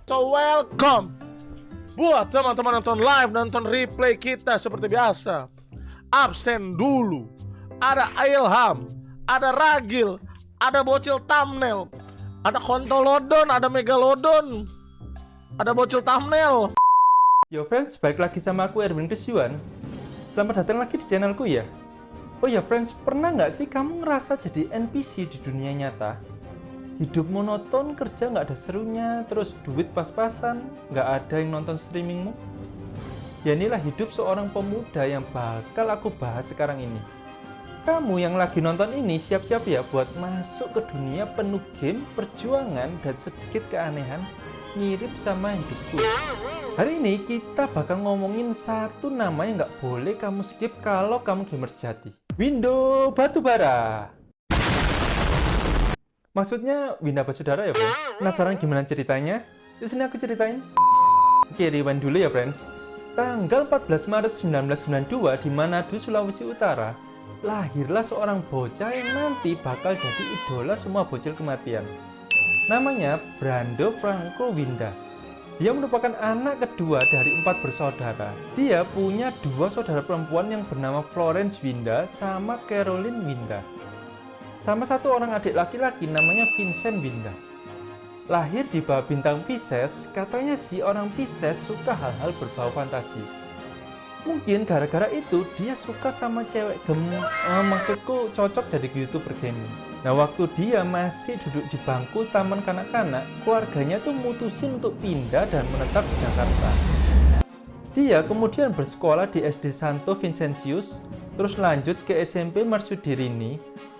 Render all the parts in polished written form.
So welcome buat teman-teman nonton live, nonton replay kita seperti biasa. Absen dulu. Ada Ilham, ada Ragil, ada bocil thumbnail, ada kontolodon, ada megalodon, ada bocil thumbnail. Yo friends, balik lagi sama aku Erwin Krisyuan. Selamat datang lagi di channelku ya. Oh ya friends, pernah nggak sih kamu ngerasa jadi NPC di dunia nyata? Hidup monoton, kerja nggak ada serunya, terus duit pas-pasan, nggak ada yang nonton streamingmu? Ya inilah hidup seorang pemuda yang bakal aku bahas sekarang ini. Kamu yang lagi nonton ini siap-siap ya buat masuk ke dunia penuh game, perjuangan, dan sedikit keanehan mirip sama hidupku. Hari ini kita bakal ngomongin satu nama yang nggak boleh kamu skip kalau kamu gamer sejati. Winda Batubara. Maksudnya Winda Basudara ya friends? Penasaran gimana ceritanya? Di sini aku ceritain. Oke, rewind dulu ya friends. Tanggal 14 Maret 1992 di Manado, Sulawesi Utara, lahirlah seorang bocah yang nanti bakal jadi idola semua bocil kematian. Namanya Brando Franco Winda. Dia merupakan anak kedua dari 4 bersaudara. Dia punya 2 saudara perempuan yang bernama Florence Winda sama Caroline Winda. Sama 1 orang adik laki-laki namanya Vincent Winda. Lahir di bawah bintang Pisces, katanya si orang Pisces suka hal-hal berbau fantasi. Mungkin gara-gara itu dia suka sama cewek maksudku cocok jadi YouTuber gaming. Nah, waktu dia masih duduk di bangku taman kanak-kanak, keluarganya tuh mutusin untuk pindah dan menetap di Jakarta. Dia kemudian bersekolah di SD Santo Vincentius, terus lanjut ke SMP Marsudirini,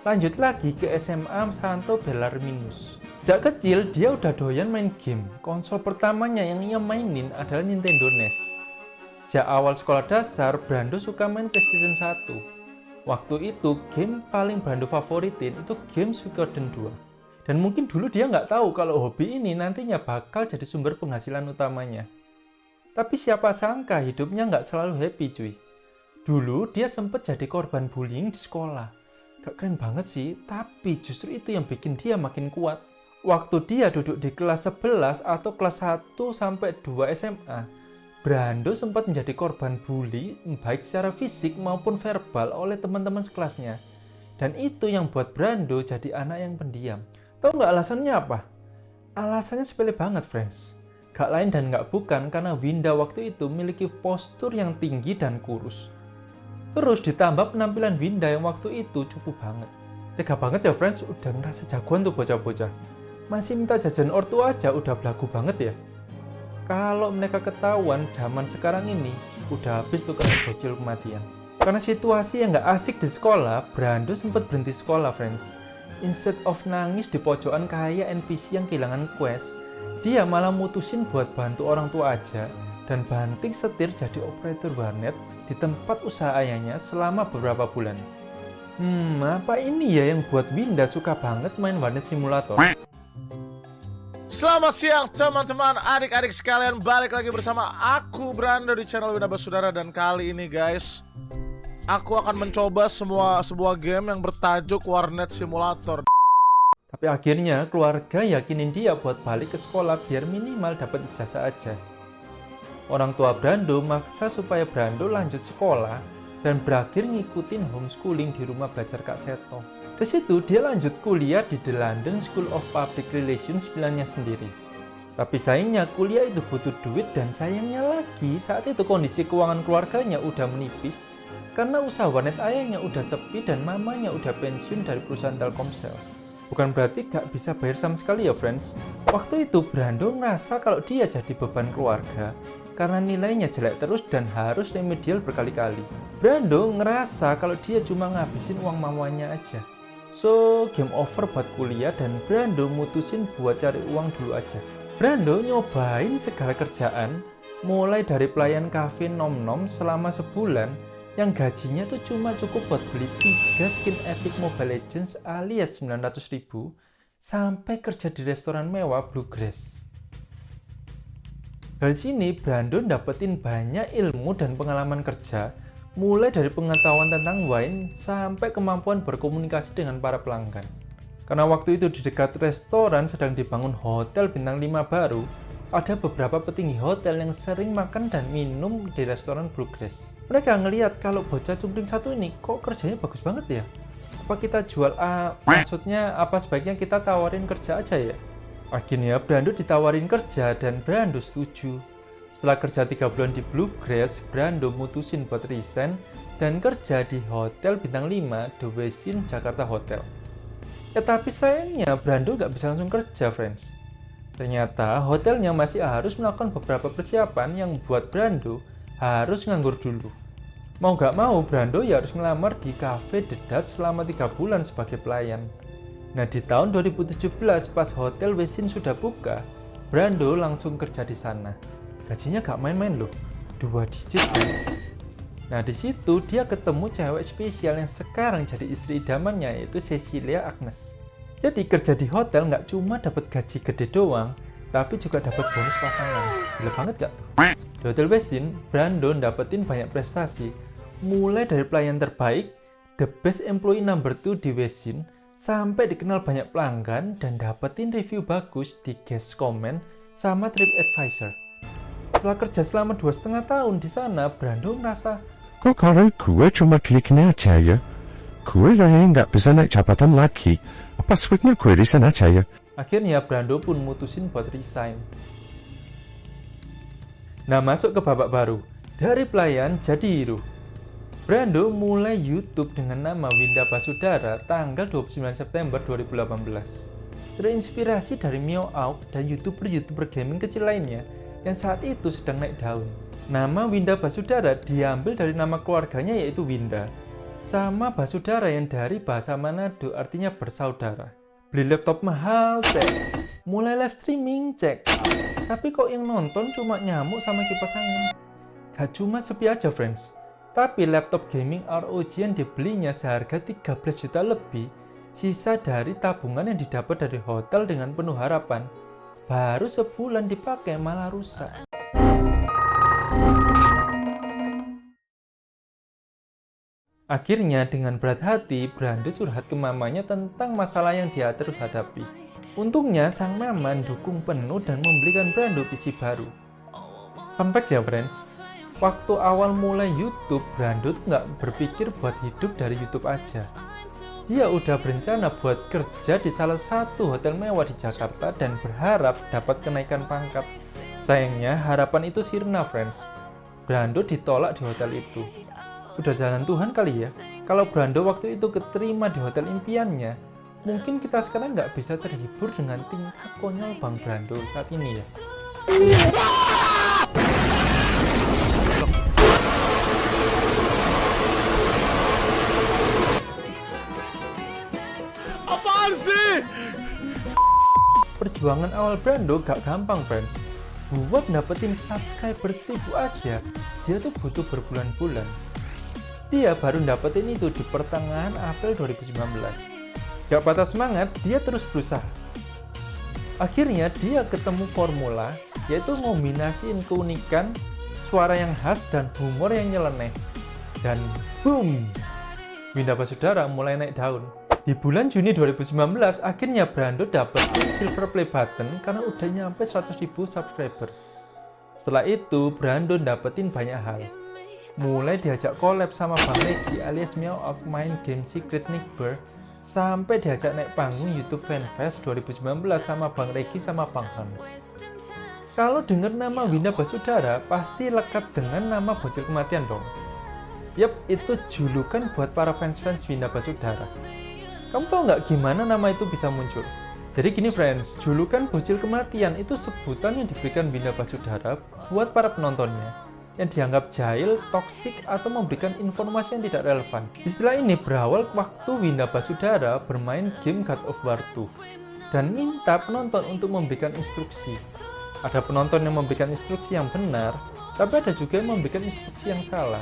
lanjut lagi ke SMA Santo Bellarminus. Sejak kecil dia udah doyan main game. Konsol pertamanya yang ia mainin adalah Nintendo NES. Sejak awal sekolah dasar, Brando suka main PlayStation 1. Waktu itu game paling Brando favoritin itu game Suikoden 2. Dan mungkin dulu dia nggak tahu kalau hobi ini nantinya bakal jadi sumber penghasilan utamanya. Tapi siapa sangka hidupnya nggak selalu happy cuy. Dulu dia sempat jadi korban bullying di sekolah. Gak keren banget sih, tapi justru itu yang bikin dia makin kuat. Waktu dia duduk di kelas 11 atau kelas 1 sampai 2 SMA, Brando sempat menjadi korban bully baik secara fisik maupun verbal oleh teman-teman sekelasnya. Dan itu yang buat Brando jadi anak yang pendiam. Tahu nggak alasannya apa? Alasannya sepele banget friends. Gak lain dan gak bukan karena Winda waktu itu memiliki postur yang tinggi dan kurus. Terus ditambah penampilan Winda yang waktu itu cukup banget. Tega banget ya friends, udah ngerasa jagoan tuh bocah-bocah. Masih minta jajan ortu aja udah belagu banget ya. Kalau mereka ketahuan zaman sekarang ini, udah habis tuh kena bocil kematian. Karena situasi yang gak asik di sekolah, Brando sempat berhenti sekolah friends. Instead of nangis di pojokan kayak NPC yang kehilangan quest, dia malah mutusin buat bantu orang tua aja dan banting setir jadi operator warnet di tempat usaha ayahnya selama beberapa bulan. Apa ini ya yang buat Winda suka banget main warnet simulator? Selamat siang teman-teman, adik-adik sekalian, balik lagi bersama aku Brando di channel Winda Basudara. Dan kali ini guys, aku akan mencoba sebuah game yang bertajuk warnet simulator. Tapi akhirnya keluarga yakinin dia buat balik ke sekolah biar minimal dapat ijazah aja. Orang tua Brando maksa supaya Brando lanjut sekolah dan berakhir ngikutin homeschooling di rumah belajar Kak Seto. Di situ dia lanjut kuliah di The London School of Public Relations pilihannya sendiri. Tapi sayangnya kuliah itu butuh duit dan sayangnya lagi saat itu kondisi keuangan keluarganya udah menipis karena usaha warnet ayahnya udah sepi dan mamanya udah pensiun dari perusahaan Telkomsel. Bukan berarti gak bisa bayar sama sekali ya friends. Waktu itu Brando ngerasa kalau dia jadi beban keluarga karena nilainya jelek terus dan harus remedial berkali-kali. Brando ngerasa kalau dia cuma ngabisin uang mamanya aja. So, game over buat kuliah dan Brando mutusin buat cari uang dulu aja. Brando nyobain segala kerjaan, mulai dari pelayan kafe nom-nom selama sebulan, yang gajinya tuh cuma cukup buat beli 3 skin epic Mobile Legends alias 900.000, sampai kerja di restoran mewah Bluegrass. Dari sini Brando dapetin banyak ilmu dan pengalaman kerja, mulai dari pengetahuan tentang wine sampai kemampuan berkomunikasi dengan para pelanggan. Karena waktu itu di dekat restoran sedang dibangun hotel bintang 5 baru, ada beberapa petinggi hotel yang sering makan dan minum di restoran Bluegrass. Mereka ngelihat kalau bocah cungkring satu ini kok kerjanya bagus banget ya. Apa kita jual maksudnya apa sebaiknya kita tawarin kerja aja ya? Akhirnya Brando ditawarin kerja dan Brando setuju. Setelah kerja 3 bulan di Bluegrass, Brando mutusin buat resign dan kerja di Hotel Bintang 5 The Westin Jakarta Hotel. Ya tapi sayangnya Brando nggak bisa langsung kerja, friends. Ternyata hotelnya masih harus melakukan beberapa persiapan yang buat Brando harus nganggur dulu. Mau nggak mau, Brando ya harus ngelamar di Cafe The Dutch selama 3 bulan sebagai pelayan. Nah di tahun 2017 pas Hotel Westin sudah buka, Brando langsung kerja di sana. Gajinya gak main-main loh, 2 digit. Nah di situ dia ketemu cewek spesial yang sekarang jadi istri idamannya, yaitu Cecilia Agnes. Jadi kerja di hotel nggak cuma dapat gaji gede doang, tapi juga dapat bonus pasangan. Gila banget gak? Di Hotel Westin, Brando dapetin banyak prestasi, mulai dari pelayan terbaik, the best employee number 2 di Westin, sampai dikenal banyak pelanggan dan dapetin review bagus di Guest Comment sama TripAdvisor. Setelah kerja selama 2,5 tahun di sana, Brando merasa, kok kalau gue cuma klik-klik aja ya? Gue kayaknya nggak bisa naik jabatan lagi. Apa sebaiknya gue resign aja ya? Akhirnya Brando pun mutusin buat resign. Nah masuk ke babak baru, dari pelayan jadi hero. Brando mulai YouTube dengan nama Winda Basudara tanggal 29 September 2018. Terinspirasi dari Meow Auk dan YouTuber gaming kecil lainnya yang saat itu sedang naik daun. Nama Winda Basudara diambil dari nama keluarganya yaitu Winda, sama Basudara yang dari bahasa Manado artinya bersaudara. Beli laptop mahal, cek. Mulai live streaming, cek. Tapi kok yang nonton cuma nyamuk sama kipas angin. Gak cuma sepi aja, friends. Tapi laptop gaming ROG yang dibelinya seharga 13 juta lebih, sisa dari tabungan yang didapat dari hotel dengan penuh harapan, baru sebulan dipakai malah rusak. Akhirnya dengan berat hati, Brando curhat ke mamanya tentang masalah yang dia terus hadapi. Untungnya sang mama dukung penuh dan membelikan Brando PC baru. Fun fact ya friends, waktu awal mulai YouTube, Brando tuh nggak berpikir buat hidup dari YouTube aja. Dia udah berencana buat kerja di salah satu hotel mewah di Jakarta dan berharap dapat kenaikan pangkat. Sayangnya harapan itu sirna, friends. Brando ditolak di hotel itu. Udah jalan Tuhan kali ya. Kalau Brando waktu itu keterima di hotel impiannya, mungkin kita sekarang nggak bisa terhibur dengan tingkah konyol Bang Brando saat ini ya. Apaan sih? Perjuangan awal Brando gak gampang, friends. Buat dapetin subscriber 1000 aja, dia tuh butuh berbulan-bulan. Dia baru dapetin itu di pertengahan April 2019. Gak patah semangat, dia terus berusaha. Akhirnya dia ketemu formula, yaitu ngombinasiin keunikan, suara yang khas, dan humor yang nyeleneh. Dan boom! Winda Basudara mulai naik daun. Di bulan Juni 2019, akhirnya Brando dapetin silver play button karena udah nyampe 100.000 subscriber. Setelah itu, Brando dapetin banyak hal. Mulai diajak collab sama Bang Regi alias Meow Auk main game Secret Neighbor, sampai diajak naik panggung YouTube Fanfest 2019 sama Bang Regi sama Bang Hans. Kalau denger nama Winda Basudara, pasti lekat dengan nama bocil kematian dong. Yap, itu julukan buat para fans-fans Winda Basudara. Kamu tahu nggak gimana nama itu bisa muncul? Jadi gini friends, julukan bocil kematian itu sebutan yang diberikan Winda Basudara buat para penontonnya yang dianggap jahil, toksik, atau memberikan informasi yang tidak relevan. Istilah ini berawal waktu Winda Basudara bermain game God of War 2 dan minta penonton untuk memberikan instruksi. Ada penonton yang memberikan instruksi yang benar, tapi ada juga yang memberikan instruksi yang salah.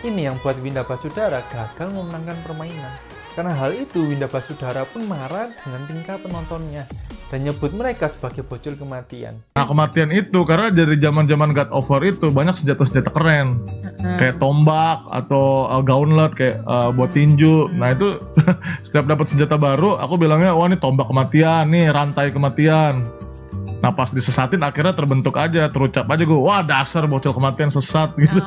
Ini yang buat Winda Basudara gagal memenangkan permainan. Karena hal itu, Winda Basudara pun marah dengan tingkah penontonnya dan nyebut mereka sebagai bocil kematian. Nah, kematian itu karena dari zaman-zaman God of War itu banyak senjata-senjata keren. Kayak tombak atau gauntlet kayak buat tinju. Nah, itu setiap dapat senjata baru, aku bilangnya, "Wah, ini tombak kematian, nih rantai kematian." Nah pas disesatin akhirnya terbentuk aja, terucap aja gue, wah dasar bocil kematian sesat gitu.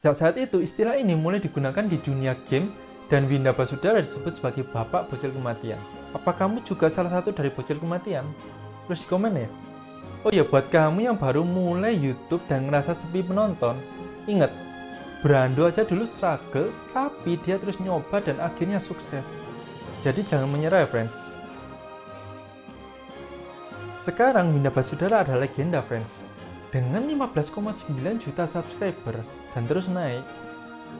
Saat itu istilah ini mulai digunakan di dunia game dan Winda Basudara disebut sebagai bapak bocil kematian. Apa kamu juga salah satu dari bocil kematian? Terus di komen ya. Oh ya, buat kamu yang baru mulai YouTube dan ngerasa sepi penonton, ingat, Brando aja dulu struggle, tapi dia terus nyoba dan akhirnya sukses. Jadi jangan menyerah ya friends. Sekarang Winda Basudara adalah legenda friends. Dengan 15,9 juta subscriber dan terus naik,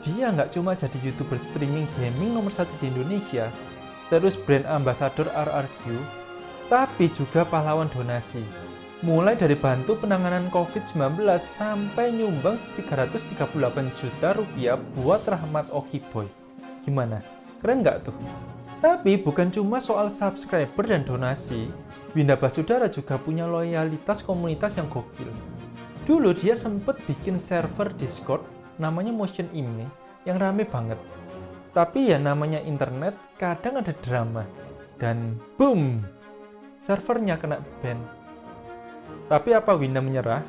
dia nggak cuma jadi YouTuber streaming gaming nomor 1 di Indonesia, terus brand ambassador RRQ, tapi juga pahlawan donasi. Mulai dari bantu penanganan COVID-19 sampai nyumbang 338 juta rupiah buat Rahmat Okiboy. Gimana? Keren nggak tuh? Tapi bukan cuma soal subscriber dan donasi, Winda Basudara juga punya loyalitas komunitas yang gokil. Dulu dia sempet bikin server Discord namanya Motion Ime yang rame banget. Tapi ya namanya internet, kadang ada drama. Dan boom! Servernya kena ban. Tapi apa Winda menyerah?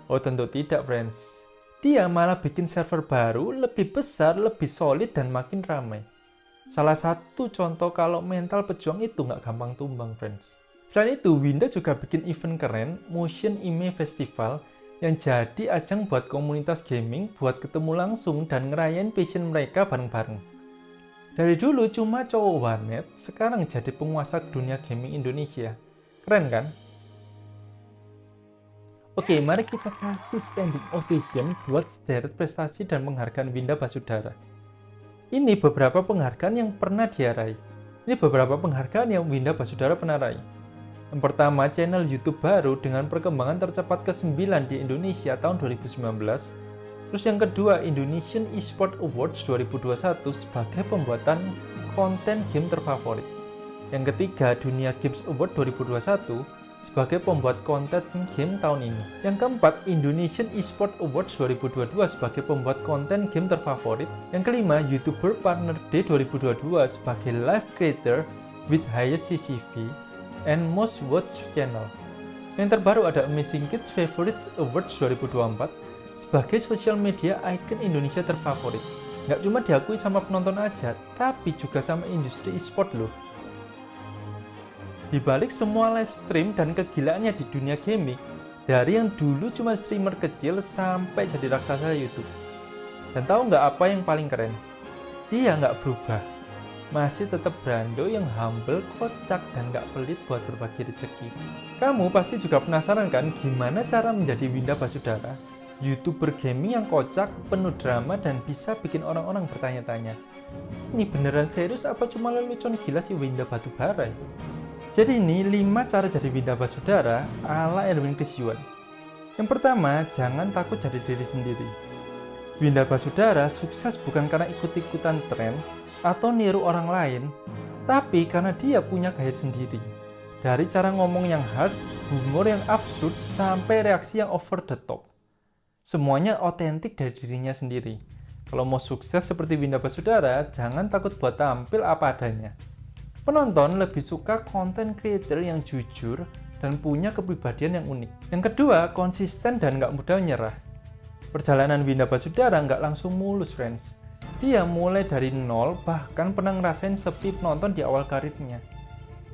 Oh tentu tidak friends. Dia malah bikin server baru, lebih besar, lebih solid, dan makin ramai. Salah satu contoh kalau mental pejuang itu nggak gampang tumbang friends. Selain itu, Winda juga bikin event keren, Motion Ime Festival, yang jadi ajang buat komunitas gaming buat ketemu langsung dan ngerayain passion mereka bareng-bareng. Dari dulu cuma cowok warnet, sekarang jadi penguasa dunia gaming Indonesia. Keren kan? Oke, mari kita kasih standing ovation buat sederet prestasi dan penghargaan Winda Basudara. Ini beberapa penghargaan yang pernah dia raih. Ini beberapa penghargaan yang Winda Basudara pernah raih. Yang pertama, channel YouTube baru dengan perkembangan tercepat ke-9 di Indonesia tahun 2019. Terus yang kedua, Indonesian Esport Awards 2021 sebagai pembuatan konten game terfavorit. Yang ketiga, Dunia Games Award 2021 sebagai pembuat konten game tahun ini. Yang keempat, Indonesian Esport Awards 2022 sebagai pembuat konten game terfavorit. Yang kelima, YouTuber Partner Day 2022 sebagai live creator with highest CCV and most watched channel. Yang terbaru ada Amazing Kids Favorites Awards 2024 sebagai social media icon Indonesia terfavorit. Nggak cuma diakui sama penonton aja, tapi juga sama industri e-sport loh. Di balik semua live stream dan kegilaannya di dunia gaming, dari yang dulu cuma streamer kecil sampai jadi raksasa YouTube. Dan tahu nggak apa yang paling keren? Dia nggak berubah. Masih tetap Brando yang humble, kocak, dan nggak pelit buat berbagi rezeki. Kamu pasti juga penasaran kan gimana cara menjadi Winda Basudara? YouTuber gaming yang kocak, penuh drama, dan bisa bikin orang-orang bertanya-tanya. Ini beneran serius apa cuma lelucon gila si Winda Batubara? Jadi ini 5 cara jadi Winda Basudara ala Erwin Krisyuan. Yang pertama, jangan takut jadi diri sendiri. Winda Basudara sukses bukan karena ikut-ikutan tren atau niru orang lain, tapi karena dia punya gaya sendiri. Dari cara ngomong yang khas, humor yang absurd, sampai reaksi yang over the top. Semuanya otentik dari dirinya sendiri. Kalau mau sukses seperti Winda Basudara, jangan takut buat tampil apa adanya. Penonton lebih suka konten creator yang jujur dan punya kepribadian yang unik. Yang kedua, konsisten dan nggak mudah menyerah. Perjalanan Winda Basudara nggak langsung mulus, friends. Dia mulai dari nol, bahkan pernah ngerasain sepi penonton di awal karirnya.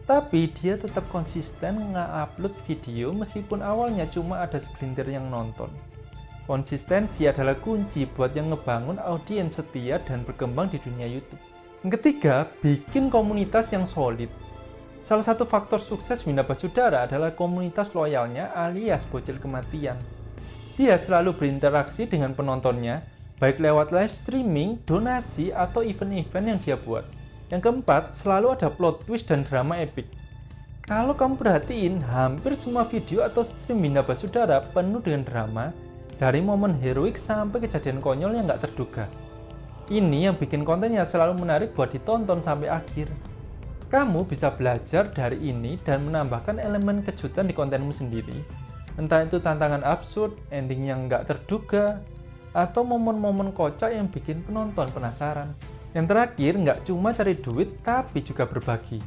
Tapi dia tetap konsisten nge-upload video meskipun awalnya cuma ada segelintir yang nonton. Konsistensi adalah kunci buat yang ngebangun audiens setia dan berkembang di dunia YouTube. Yang ketiga, bikin komunitas yang solid. Salah satu faktor sukses Winda Basudara adalah komunitas loyalnya alias bocil kematian. Dia selalu berinteraksi dengan penontonnya, baik lewat live streaming, donasi, atau event-event yang dia buat. Yang keempat, selalu ada plot twist dan drama epic. Kalau kamu perhatiin, hampir semua video atau stream Winda Basudara penuh dengan drama, dari momen heroik sampai kejadian konyol yang nggak terduga. Ini yang bikin kontennya selalu menarik buat ditonton sampai akhir. Kamu bisa belajar dari ini dan menambahkan elemen kejutan di kontenmu sendiri. Entah itu tantangan absurd, ending yang nggak terduga, atau momen-momen kocak yang bikin penonton penasaran. Yang terakhir, nggak cuma cari duit, tapi juga berbagi.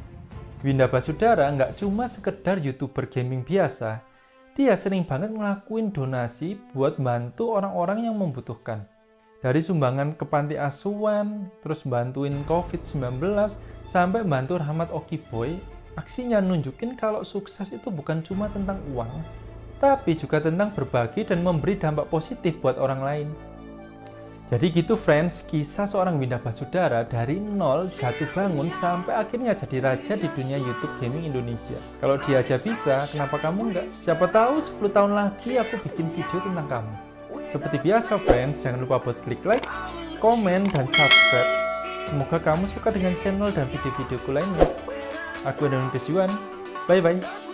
Winda Basudara nggak cuma sekedar YouTuber gaming biasa, dia sering banget ngelakuin donasi buat bantu orang-orang yang membutuhkan. Dari sumbangan ke panti asuhan, terus bantuin COVID-19, sampai bantu Rahmat Okiboy, aksinya nunjukin kalau sukses itu bukan cuma tentang uang, tapi juga tentang berbagi dan memberi dampak positif buat orang lain. Jadi gitu friends, kisah seorang Winda Basudara dari nol jatuh bangun sampai akhirnya jadi raja di dunia YouTube gaming Indonesia. Kalau dia aja bisa, kenapa kamu enggak? Siapa tahu 10 tahun lagi aku bikin video tentang kamu. Seperti biasa friends, jangan lupa buat klik like, komen, dan subscribe. Semoga kamu suka dengan channel dan video-videoku lainnya. Aku Adawan Kesuan, bye bye.